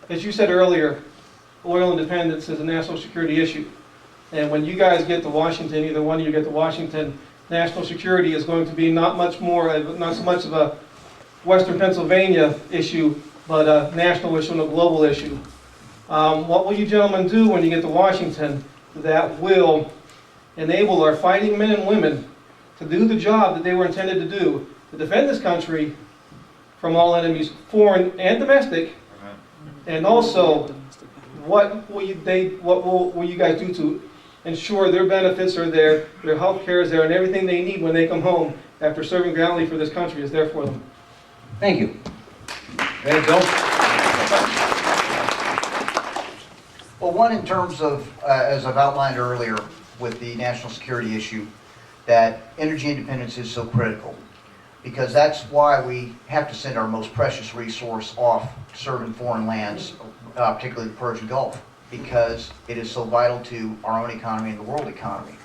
as you said earlier, oil independence is a national security issue. And when you guys get to Washington, either one of you get to Washington, national security is going to be not so much of a Western Pennsylvania issue, but a national issue and a global issue. What will you gentlemen do when you get to Washington that will enable our fighting men and women to do the job that they were intended to do, to defend this country from all enemies, foreign and domestic, and also what will you guys do to ensure their benefits are there, their health care is there, and everything they need when they come home after serving gallantly for this country is there for them. Thank you. There you go. Well, one, in terms of, as I've outlined earlier with the national security issue, that energy independence is so critical, because that's why we have to send our most precious resource off to serve in foreign lands, particularly the Persian Gulf, because it is so vital to our own economy and the world economy.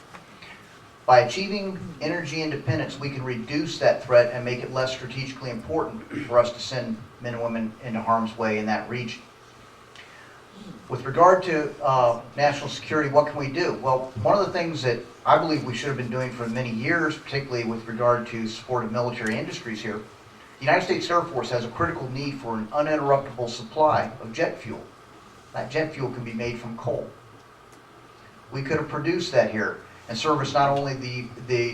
By achieving energy independence, we can reduce that threat and make it less strategically important for us to send men and women into harm's way in that region. With regard to national security, what can we do? Well, one of the things that I believe we should have been doing for many years, particularly with regard to support of military industries here, the United States Air Force has a critical need for an uninterruptible supply of jet fuel. That jet fuel can be made from coal. We could have produced that here and serviced not only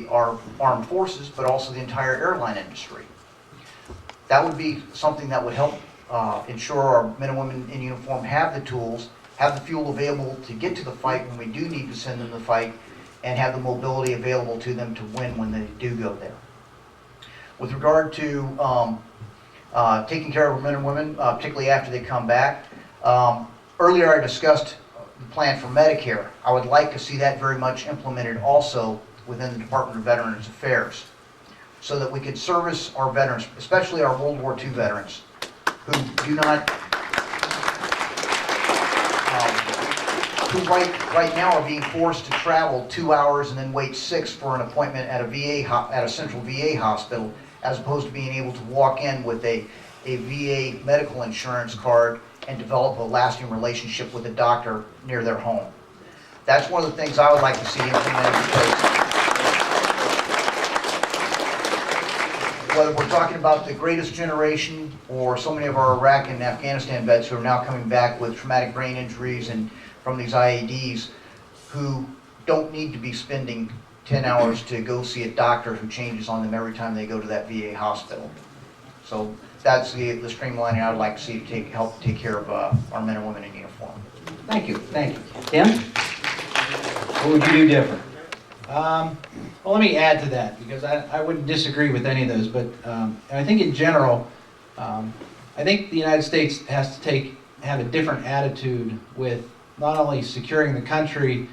our armed forces, but also the entire airline industry. That would be something that would help ensure our men and women in uniform have the tools, have the fuel available to get to the fight when we do need to send them to the fight, and have the mobility available to them to win when they do go there. With regard to taking care of our men and women, particularly after they come back, earlier I discussed the plan for Medicare. I would like to see that very much implemented also within the Department of Veterans Affairs, so that we could service our veterans, especially our World War II veterans, who do not, who right now are being forced to travel 2 hours and then wait 6 for an appointment at a central VA hospital, as opposed to being able to walk in with a VA medical insurance card and develop a lasting relationship with a doctor near their home. That's one of the things I would like to see implemented, because whether we're talking about the greatest generation or so many of our Iraq and Afghanistan vets who are now coming back with traumatic brain injuries and from these IEDs, who don't need to be spending 10 hours to go see a doctor who changes on them every time they go to that VA hospital. So that's the streamlining I would like to see to help take care of our men and women in uniform. Thank you. Thank you. Tim? What would you do different? Well, let me add to that, because I wouldn't disagree with any of those, but I think in general, I think the United States has to have a different attitude with not only securing the country,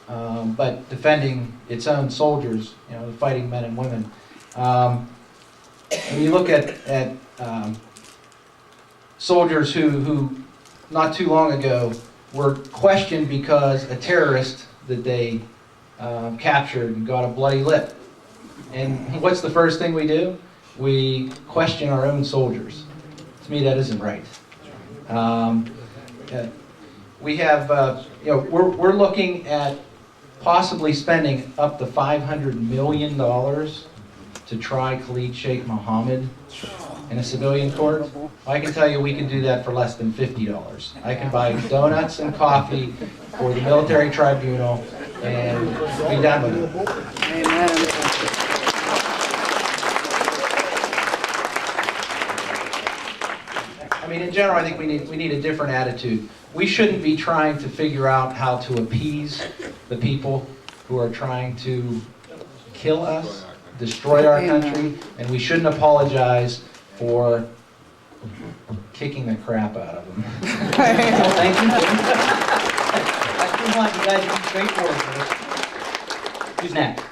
but defending its own soldiers, you know, the fighting men and women. When you look at soldiers who not too long ago were questioned because a terrorist that they captured and got a bloody lip. And what's the first thing we do? We question our own soldiers. To me, that isn't right. We have, you know, we're looking at possibly spending up to $500 million to try Khalid Sheikh Mohammed in a civilian court. I can tell you we can do that for less than $50. I can buy donuts and coffee for the military tribunal and be done with it. Amen. I mean, in general, I think we need a different attitude. We shouldn't be trying to figure out how to appease the people who are trying to kill us, destroy our country, and we shouldn't apologize for kicking the crap out of them. Thank you. I still want you guys to be straightforward with it. Who's next?